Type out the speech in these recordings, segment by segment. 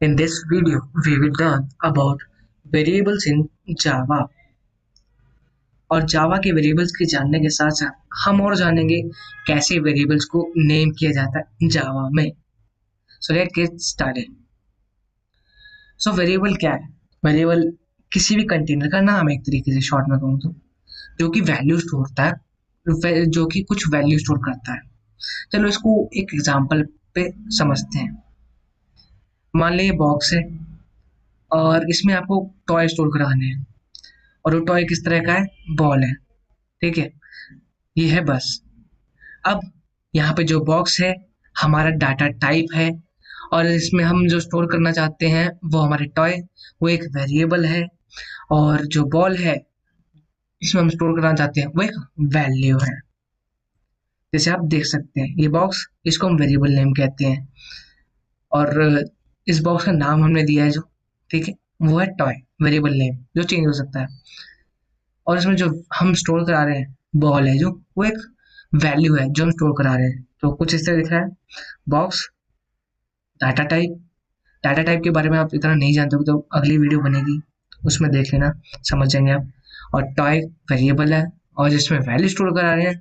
In this video, we will learn about variables in Java और जावा के variables के जानने के साथ साथ हम और जानेंगे कैसे वेरिएबल्स को नेम किया जाता है जावा में। So let get started. So variable क्या है? वेरिएबल किसी भी कंटेनर का नाम है, एक तरीके से शॉर्ट में कहूँ तो, जो कि वैल्यू स्टोर होता है, जो कि कुछ वैल्यू स्टोर करता है। चलो इसको एक एग्जांपल पे समझते हैं। मान लीजिए बॉक्स है और इसमें आपको टॉय स्टोर कराने हैं और वो टॉय किस तरह का है? बॉल है। ठीक है, ये है बस। अब यहाँ पे जो बॉक्स है हमारा डाटा टाइप है और इसमें हम जो स्टोर करना चाहते हैं वो हमारे टॉय, वो एक वेरिएबल है। और जो बॉल है इसमें हम स्टोर करना चाहते हैं वो एक वैल्यू है। जैसे आप देख सकते हैं ये बॉक्स, इसको हम वेरिएबल नेम कहते हैं और इस बॉक्स का नाम हमने दिया है जो, ठीक है, वो है टॉय। वेरिएबल नेम जो चेंज हो सकता है। और इसमें जो हम स्टोर करा रहे हैं बॉल है जो, वो एक वैल्यू है जो हम स्टोर करा रहे हैं। तो कुछ इस तरह दिख रहा है, box, data type. Data type के बारे में आप इतना नहीं जानते हो तो अगली वीडियो बनेगी, उसमें देख लेना, समझ जाएंगे आप। और टॉय वेरिएबल है और जिसमें वैल्यू स्टोर करा रहे हैं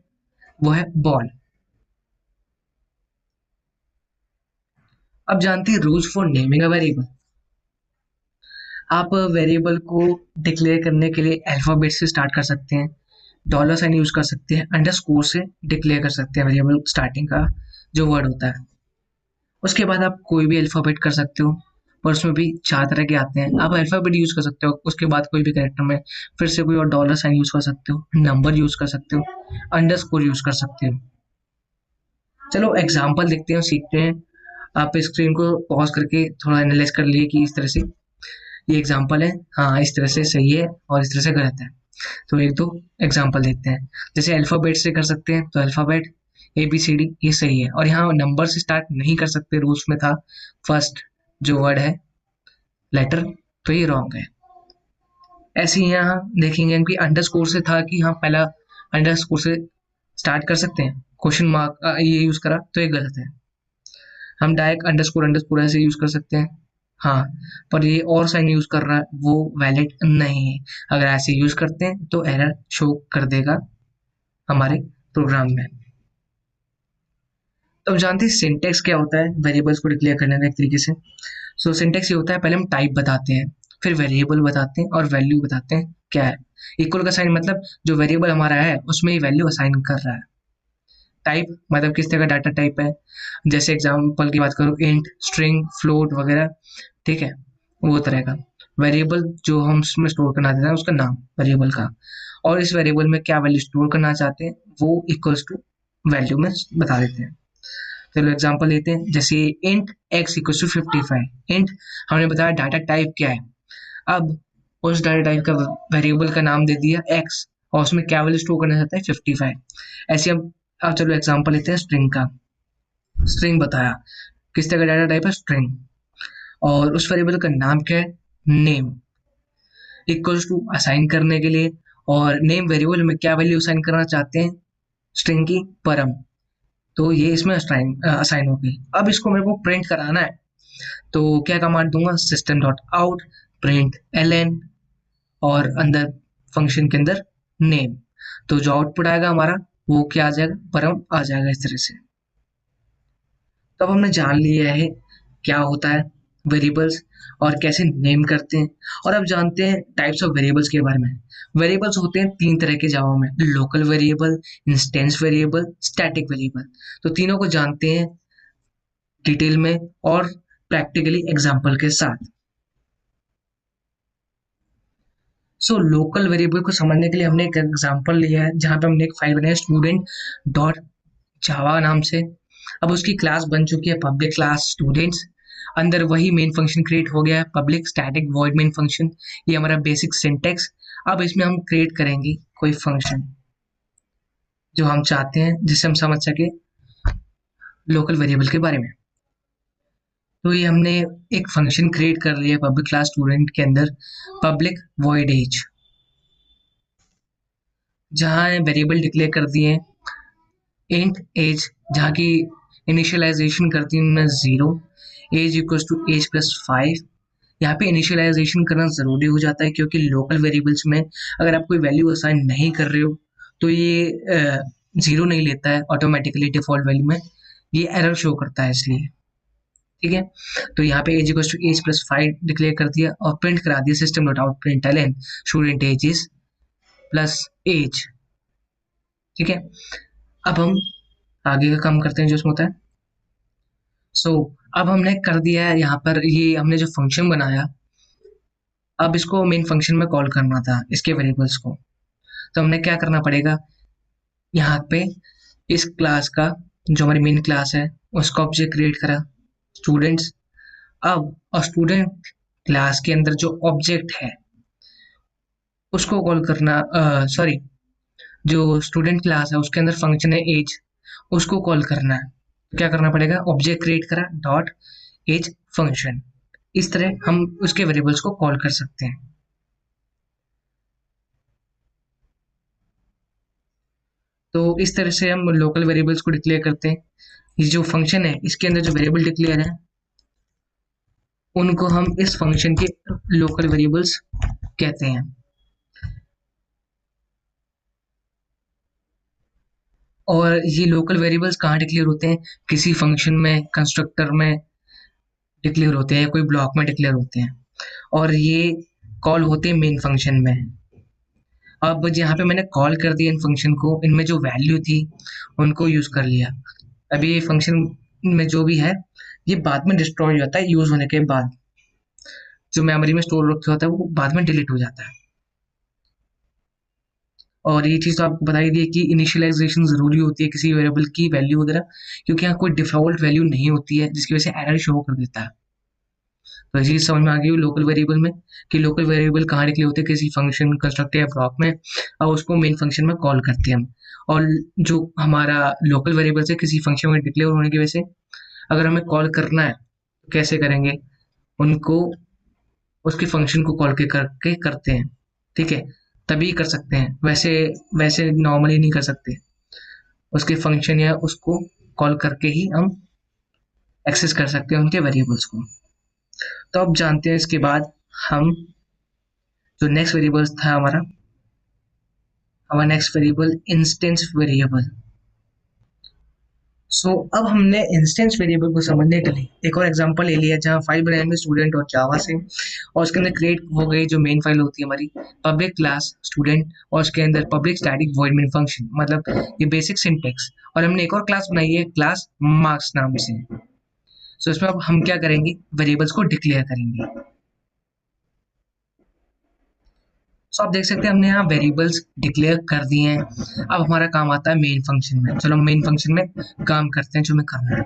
वो है बॉल। अब जानते हैं rules for naming a variable. आप वेरिएबल को डिक्लेयर करने के लिए अल्फाबेट से स्टार्ट कर सकते हैं, डॉलर साइन यूज कर सकते हैं, अंडरस्कोर से डिक्लेयर कर सकते हैं वेरिएबल स्टार्टिंग का जो वर्ड होता है। उसके बाद आप कोई भी अल्फाबेट कर सकते हो, पर उसमें भी चार तरह के आते हैं। आप अल्फाबेट यूज कर सकते हो, उसके बाद कोई भी कैरेक्टर में फिर से कोई और डॉलर साइन यूज कर सकते हो, नंबर यूज कर सकते हो, अंडरस्कोर यूज कर सकते हो। चलो एग्जाम्पल देखते हैं और सीखते हैं। आप स्क्रीन को पॉज करके थोड़ा एनालाइज कर लिए कि इस तरह से ये एग्जाम्पल है, हाँ इस तरह से सही है और इस तरह से गलत है। तो एक दो एग्जाम्पल देखते हैं। जैसे अल्फाबेट से कर सकते हैं तो अल्फाबेट ABCD ये सही है, और यहाँ नंबर से स्टार्ट नहीं कर सकते, रूल्स में था फर्स्ट जो वर्ड है लेटर, तो ये रॉन्ग है। ऐसे ही यहाँ देखेंगे कि अंडरस्कोर से था कि हाँ पहला अंडरस्कोर से स्टार्ट कर सकते हैं, क्वेश्चन मार्क ये यूज करा तो ये गलत है। हम डायरेक्ट अंडरस्कोर अंडरस्कोर ऐसे यूज कर सकते हैं, हाँ, पर ये और साइन यूज कर रहा है वो वैलिड नहीं है। अगर ऐसे यूज करते हैं तो एरर शो कर देगा हमारे प्रोग्राम में। तो अब जानते हैं सिंटेक्स क्या होता है वेरिएबल्स को डिक्लेयर करने का एक तरीके से। सो सिंटेक्स ये होता है, पहले हम टाइप बताते हैं, फिर वेरिएबल बताते हैं और वैल्यू बताते हैं क्या है। इक्वल का साइन मतलब जो वेरिएबल हमारा है उसमें ही वैल्यू असाइन कर रहा है। टाइप मतलब किस तरह का डाटा टाइप है, जैसे एग्जांपल की बात करूँ इंट, स्ट्रिंग, फ्लोट वगैरह, ठीक है, वो तरह का। वेरिएबल जो हम उसमें स्टोर करना चाहते हैं उसका नाम वेरिएबल का, और इस वेरिएबल में क्या वैल्यू स्टोर करना चाहते हैं वो इक्वल्स टू वैल्यू में बता देते हैं। चलो एग्जांपल लेते हैं, जैसे int x equals to 55। Int हमने बताया डाटा टाइप क्या है, अब उस डाटा टाइप का वेरिएबल का नाम दे दिया x और उसमें क्या वैल्यू स्टोर करना चाहता है 55। ऐसे हम, अब चलो एग्जांपल लेते हैं स्ट्रिंग का। स्ट्रिंग बताया किस तरह का डाटा टाइप है, स्ट्रिंग, और उस वेरिएबल का नाम क्या है, नेम, इक्वल्स टू असाइन करने के लिए, और नेम वेरिएबल में क्या वैल्यू असाइन करना चाहते हैं, स्ट्रिंग की परम, तो ये इसमें असाइन हो गई। अब इसको मेरे को प्रिंट कराना है तो क्या कमांड दूंगा, system dot out print ln, और अंदर फंक्शन के अंदर नेम, तो जो आउटपुट आएगा हमारा वो क्या आ जाएगा, परम आ जाएगा इस तरह से। तो अब हमने जान लिया है क्या होता है वेरिएबल्स और कैसे नेम करते हैं। और अब जानते हैं टाइप्स ऑफ वेरिएबल्स के बारे में। वेरिएबल्स होते हैं तीन तरह के जावा में, local variable, instance variable, static variable. तो तीनों को जानते हैं डिटेल में और प्रैक्टिकली एग्जांपल के साथ। सो लोकल वेरिएबल को समझने के लिए हमने एक एग्जांपल लिया है जहां पे हमने एक फाइल बनाई स्टूडेंट डॉट जावा नाम से। अब उसकी क्लास बन चुकी है पब्लिक क्लास स्टूडेंट्स, अंदर वही मेन फंक्शन क्रिएट हो गया है public static void main function. ये हमारा बेसिक सिंटेक्स। अब इसमें हम क्रिएट करेंगे कोई फंक्शन जो हम चाहते हैं जिससे हम समझ सके लोकल वेरिएबल के बारे में। तो ये हमने एक फंक्शन क्रिएट कर लिया पब्लिक क्लास स्टूडेंट के अंदर, पब्लिक वॉइड एज, जहाँ वेरिएबल डिक्लेयर कर दिए इंट एज, जहाँ की इनिशियलाइजेशन करती हूँ मैं 0, age equals to age plus 5। यहाँ पे इनिशियलाइजेशन करना ज़रूरी हो जाता है क्योंकि लोकल वेरिएबल्स में अगर आप कोई वैल्यू असाइन नहीं कर रहे हो तो ये 0 नहीं लेता है ऑटोमेटिकली डिफॉल्ट वैल्यू में, ये एरर शो करता है इसलिए। ठीक है, तो यहाँ पे age equals to age plus 5 declare कर दिया और प्रिंट करा दिया system dot out println student age is plus age. ठीक है, अब हम आगे का काम करते हैं जो उसमें होता है। अब हमने कर दिया है यहाँ पर, ये हमने जो फंक्शन बनाया, अब इसको मेन फंक्शन में कॉल करना था इसके वेरिएबल्स को। तो हमने क्या करना पड़ेगा, यहाँ पे इस क्लास का जो हमारी मेन क्लास है उसका ऑब्जेक्ट क्रिएट करा स्टूडेंट्स। अब और स्टूडेंट क्लास के अंदर जो ऑब्जेक्ट है उसको कॉल करना, सॉरी, जो स्टूडेंट क्लास है उसके अंदर फंक्शन है एज, उसको कॉल करना है। तो क्या करना पड़ेगा, ऑब्जेक्ट क्रिएट करा डॉट एज फंक्शन। इस तरह हम उसके वेरिएबल्स को कॉल कर सकते हैं। तो इस तरह से हम लोकल वेरिएबल्स को डिक्लेयर करते हैं। ये जो फंक्शन है इसके अंदर जो वेरिएबल डिक्लेयर है उनको हम इस फंक्शन के लोकल वेरिएबल्स कहते हैं। और ये लोकल वेरिएबल्स कहाँ डिक्लेयर होते हैं, किसी फंक्शन में, कंस्ट्रक्टर में डिक्लेयर होते हैं, कोई ब्लॉक में डिक्लेयर होते हैं, और ये कॉल होते हैं मेन फंक्शन में। अब यहाँ पे मैंने कॉल कर दिया इन फंक्शन को, इनमें जो वैल्यू थी उनको यूज कर लिया। अभी ये फंक्शन में जो भी है ये बाद में डिस्ट्रॉय हो जाता है, यूज होने के बाद जो मेमोरी में स्टोर रखा होता है वो बाद में डिलीट हो जाता है। और ये चीज़ तो आपको बताई दी है कि इनिशियलाइजेशन ज़रूरी होती है किसी वेरिएबल की वैल्यू वगैरह, क्योंकि यहाँ कोई डिफ़ॉल्ट वैल्यू नहीं होती है जिसकी वजह से एरर शो कर देता है। तो ये चीज़ समझ में आ गई लोकल वेरिएबल में कि लोकल वेरिएबल कहाँ डिक्लेयर होते हैं, किसी फंक्शन, कंस्ट्रक्टर या ब्लॉक में, और उसको मेन फंक्शन में कॉल करते हैं हम। और जो हमारा लोकल वेरिएबल है किसी फंक्शन में डिक्लेयर होने की वजह से अगर हमें कॉल करना है तो कैसे करेंगे, उनको उसके फंक्शन को कॉल के करके करते हैं। ठीक है, तभी कर सकते हैं, वैसे वैसे नॉर्मली नहीं कर सकते। उसके फंक्शन या उसको कॉल करके ही हम एक्सेस कर सकते हैं उनके वेरिएबल्स को। तो अब जानते हैं इसके बाद हम जो नेक्स्ट वेरिएबल्स था हमारा नेक्स्ट वेरिएबल इंस्टेंस वेरिएबल। अब हमने इंस्टेंस वेरिएबल को समझने के लिए एक और एग्जांपल ले लिया जहाँ फाइल बनाएंगे स्टूडेंट और जावा से, और उसके अंदर क्रिएट हो गई जो मेन फाइल होती है हमारी पब्लिक क्लास स्टूडेंट, और उसके अंदर public static void main function, मतलब ये बेसिक सिंटेक्स। और हमने एक और क्लास बनाई है क्लास मार्क्स नाम से। इसमें अब हम क्या करेंगे, वेरिएबल्स को डिक्लेयर करेंगे। आप देख सकते हैं हमने यहाँ वेरिएबल्स डिक्लेयर कर दिए हैं। अब हमारा काम आता है मेन फंक्शन में। चलो मेन फंक्शन में काम करते हैं जो हमें करना है।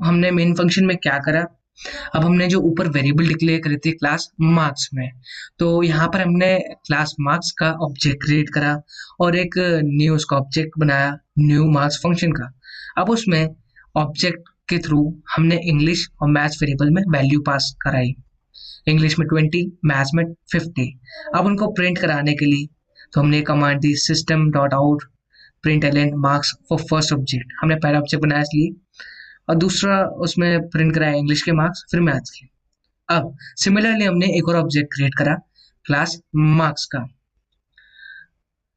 हमने मेन फंक्शन में क्या करा, अब हमने जो ऊपर वेरिएबल डिक्लेयर करे थे क्लास मार्क्स में, तो यहाँ पर हमने क्लास मार्क्स का ऑब्जेक्ट क्रिएट करा और एक न्यू उसका ऑब्जेक्ट बनाया न्यू मार्क्स फंक्शन का। अब उसमें ऑब्जेक्ट के थ्रू हमने इंग्लिश और मैथ्स वेरिएबल में वैल्यू पास कराई, इंग्लिश में 20, मैथ्स में 50। अब उनको प्रिंट कराने के लिए तो हमने command the system dot out print L marks for first object, हमने पहला ऑब्जेक्ट बनाया इसलिए, और दूसरा उसमें प्रिंट कराया इंग्लिश के मार्क्स फिर मैथ्स के। अब सिमिलरली हमने एक और ऑब्जेक्ट क्रिएट करा क्लास मार्क्स का,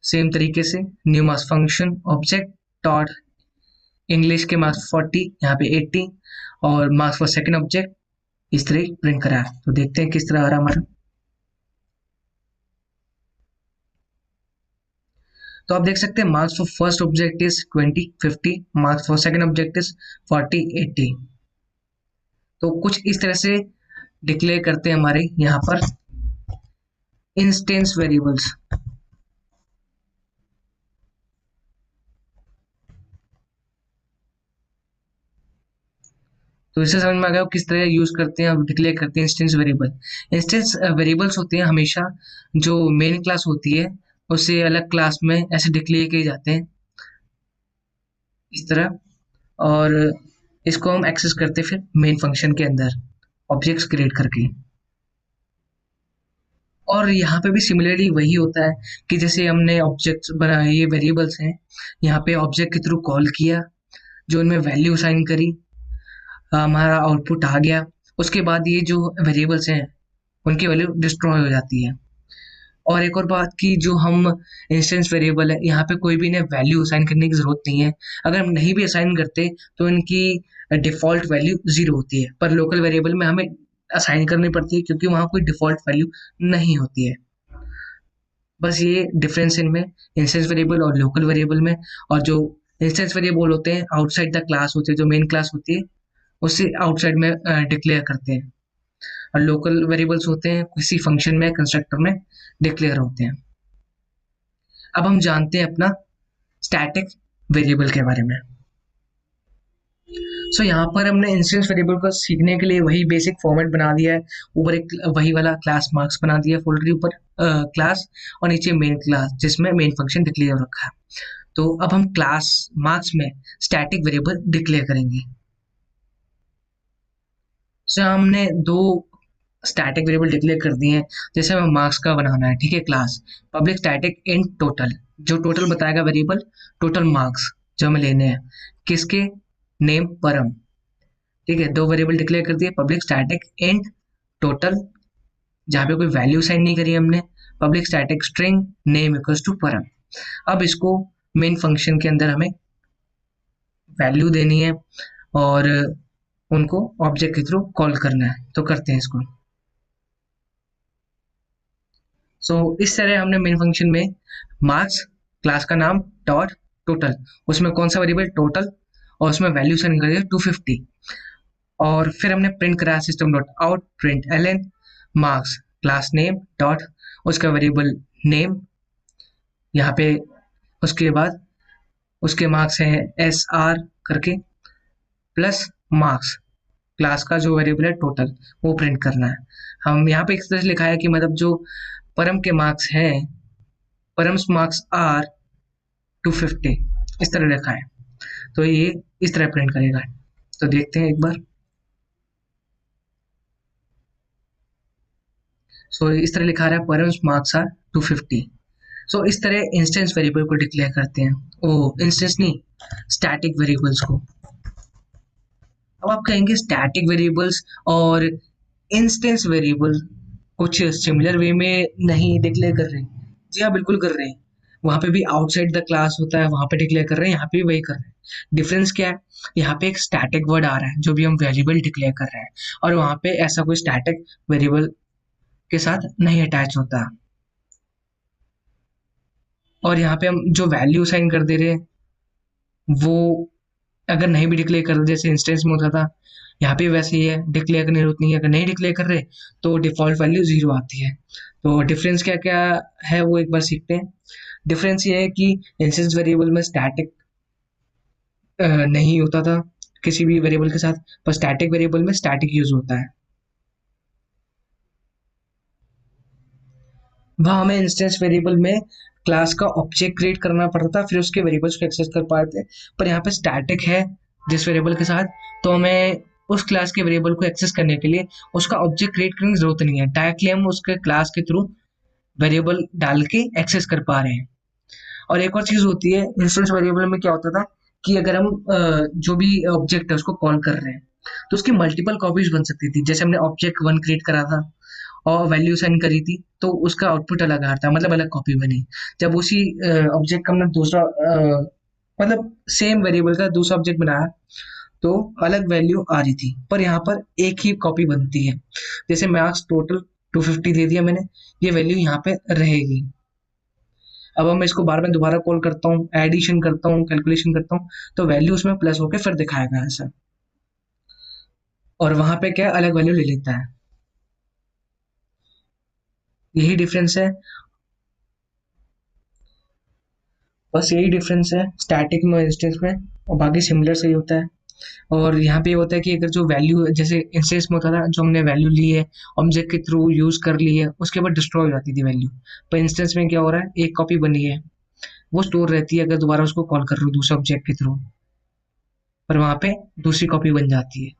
सेम तरीके से new marks function object dot English के मार्क्स 40, यहाँ पे 80, और मार्क्स फॉर सेकंड ऑब्जेक्ट इस तरह प्रिंट करा। तो देखते हैं किस तरह आ रहा हमारा। तो आप देख सकते हैं marks for first object is 20, 50, marks for second object is 40, 80। तो कुछ इस तरह से डिक्लेयर करते हैं हमारे यहाँ पर इंस्टेंस वेरिएबल्स। तो इससे समझ में आ गया किस तरह यूज करते हैं, डिक्लेयर करते हैं इंस्टेंस वेरिएबल। इंस्टेंस वेरिएबल्स होते हैं हमेशा जो मेन क्लास होती है उससे अलग क्लास में ऐसे डिक्लेयर किए जाते हैं इस तरह, और इसको हम एक्सेस करते हैं फिर मेन फंक्शन के अंदर ऑब्जेक्ट्स क्रिएट करके। और यहाँ पे भी सिमिलरली वही होता है कि जैसे हमने ऑब्जेक्ट्स बनाए, ये वेरिएबल्स हैं, यहाँ पे ऑब्जेक्ट के थ्रू कॉल किया, जो इनमें वैल्यू असाइन करी, हमारा आउटपुट आ गया। उसके बाद ये जो वेरिएबल्स हैं उनकी वैल्यू डिस्ट्रॉय हो जाती है। और एक और बात कि जो हम इंस्टेंस वेरिएबल है, यहाँ पे कोई भी इन्हें वैल्यू असाइन करने की जरूरत नहीं है। अगर हम नहीं भी असाइन करते तो इनकी डिफॉल्ट वैल्यू 0 होती है, पर लोकल वेरिएबल में हमें असाइन करनी पड़ती है क्योंकि वहाँ कोई डिफॉल्ट वैल्यू नहीं होती है। बस ये डिफरेंस इनमें इंस्टेंस वेरिएबल और लोकल वेरिएबल में। और जो इंस्टेंस वेरिएबल होते हैं आउटसाइड द क्लास होते हैं, जो मेन क्लास होती है उससे आउटसाइड में डिक्लेयर करते हैं, और लोकल वेरिएबल्स होते हैं किसी फंक्शन में, कंस्ट्रक्टर में डिक्लेयर होते हैं। अब हम जानते हैं अपना स्टैटिक वेरिएबल के बारे में। यहाँ पर हमने इंस्टेंस वेरिएबल को सीखने के लिए वही बेसिक फॉर्मेट बना दिया है। ऊपर एक वही वाला क्लास मार्क्स बना दिया है, फोल्डर के ऊपर क्लास और नीचे मेन क्लास जिसमें मेन फंक्शन डिक्लेयर रखा है। तो अब हम क्लास मार्क्स में स्टैटिक वेरिएबल डिक्लेयर करेंगे। हमने दो स्टैटिक वेरिएबल डिक्लेयर कर दिए हैं। जैसे हमें मार्क्स का बनाना है, ठीक है, class public static int total, जो टोटल बताएगा वेरिएबल, टोटल मार्क्स जो हमें लेने हैं, किसके, नेम परम, ठीक है। दो वेरिएबल डिक्लेयर कर दिए, पब्लिक स्टैटिक इंट टोटल, जहाँ पे कोई वैल्यू साइन नहीं करी हमने, public static string name equals to param. अब इसको मेन फंक्शन के अंदर हमें वैल्यू देनी है और उनको ऑब्जेक्ट के थ्रू कॉल करना है, तो करते हैं इसको। इस तरह हमने मेन फंक्शन में मार्क्स, क्लास का नाम, डॉट टोटल, उसमें कौन सा वेरिएबल, टोटल, और उसमें वैल्यू सेंड कर दिया 250। और फिर हमने प्रिंट कराया system dot out println marks class name dot उसका वेरिएबल नेम, यहाँ पे उसके बाद उसके मार्क्स हैं एस आर करके, प्लस मार्क्स क्लास का जो वेरिएबल है टोटल, वो प्रिंट करना है। हम यहाँ पे इस तरह से लिखा है कि मतलब जो परम के मार्क्स हैं, परम्स मार्क्स आर 250, इस तरह लिखा है। तो ये इस तरह प्रिंट करेगा। तो देखते हैं एक बार। इस तरह लिखा रहा है परम्स मार्क्स आर 250। इस तरह इंस्टेंस वेरिएबल को डिक्लेयर करते हैं, इंस्टेंस नहीं, स्टैटिक वेरिएबल्स को। अब आप कहेंगे स्टैटिक वेरिएबल्स और इंस्टेंस वेरिएबल कुछ सिमिलर वे में नहीं डिक्लेयर कर रहे हैं। जी हाँ, बिल्कुल कर रहे हैं। वहां पे भी आउटसाइड द क्लास होता है, वहां पे डिक्लेयर कर रहे हैं, यहाँ पे भी वही कर रहे हैं। डिफरेंस क्या है, यहाँ पे एक स्टैटिक वर्ड आ रहा है जो भी हम वेरिएबल डिक्लेयर कर रहे हैं, और वहां पे ऐसा कोई स्टैटिक वेरिएबल के साथ नहीं अटैच होता। और यहाँ पे हम जो वैल्यू साइन कर दे रहे हैं वो अगर नहीं भी डिक्लेयर कर, जैसे इंस्टेंस में होता था, यहाँ पे वैसे ही है, डिक्लेयर करने की जरूरत नहीं है। अगर नहीं डिक्लेयर कर रहे तो डिफॉल्ट वैल्यू 0 आती है। तो डिफरेंस क्या क्या है वो एक बार सीखते हैं। डिफरेंस ये है कि इंस्टेंस वेरिएबल में स्टैटिक नहीं होता था किसी भी वेरिएबल के साथ, पर स्टैटिक वेरिएबल में स्टैटिक यूज होता है। वहाँ हमें इंस्टेंस वेरिएबल में क्लास का ऑब्जेक्ट क्रिएट करना पड़ता था, फिर उसके वेरिएबल्स को एक्सेस कर पाते। पर यहाँ पे स्टैटिक है जिस वेरिएबल के साथ, तो हमें उस क्लास के वेरिएबल को एक्सेस करने के लिए उसका ऑब्जेक्ट क्रिएट करने की जरूरत नहीं है, डायरेक्टली हम उसके क्लास के थ्रू वेरिएबल डाल के एक्सेस कर पा रहे हैं। और एक और चीज होती है इंस्टेंस वेरिएबल में, क्या होता था कि अगर हम जो भी ऑब्जेक्ट है उसको कॉल कर रहे हैं तो उसकी मल्टीपल कॉपीज बन सकती थी। जैसे हमने ऑब्जेक्ट 1 क्रिएट करा था और वैल्यू सेंड करी थी, तो उसका आउटपुट अलग आ रहा था, मतलब अलग कॉपी बनी। जब उसी ऑब्जेक्ट का हमने दूसरा मतलब सेम वेरिएबल का दूसरा ऑब्जेक्ट बनाया तो अलग वैल्यू आ रही थी, पर यहाँ पर एक ही कॉपी बनती है। जैसे मार्क्स टोटल 250 दे दिया मैंने, ये वैल्यू यहाँ पे रहेगी। अब मैं इसको बार बार दोबारा कॉल करता हूँ, एडिशन करता हूँ, कैलकुलेशन करता हूँ, तो वैल्यू उसमें प्लस होकर फिर दिखाएगा ऐसा, और वहां पे क्या अलग वैल्यू ले लेता है। यही डिफरेंस है, बस यही डिफरेंस है स्टैटिक में इंस्टेंस में, और बाकी सिमिलर से ही होता है। और यहाँ पे ये होता है कि अगर जो वैल्यू, जैसे इंस्टेंस में होता था जो हमने वैल्यू ली है ऑब्जेक्ट के थ्रू यूज कर ली है, उसके बाद डिस्ट्रॉय हो जाती थी वैल्यू। पर इंस्टेंस में क्या हो रहा है, एक कॉपी बनी है वो स्टोर रहती है अगर दोबारा उसको कॉल कर रहे हो दूसरे ऑब्जेक्ट के थ्रू, पर वहां पे दूसरी कॉपी बन जाती है।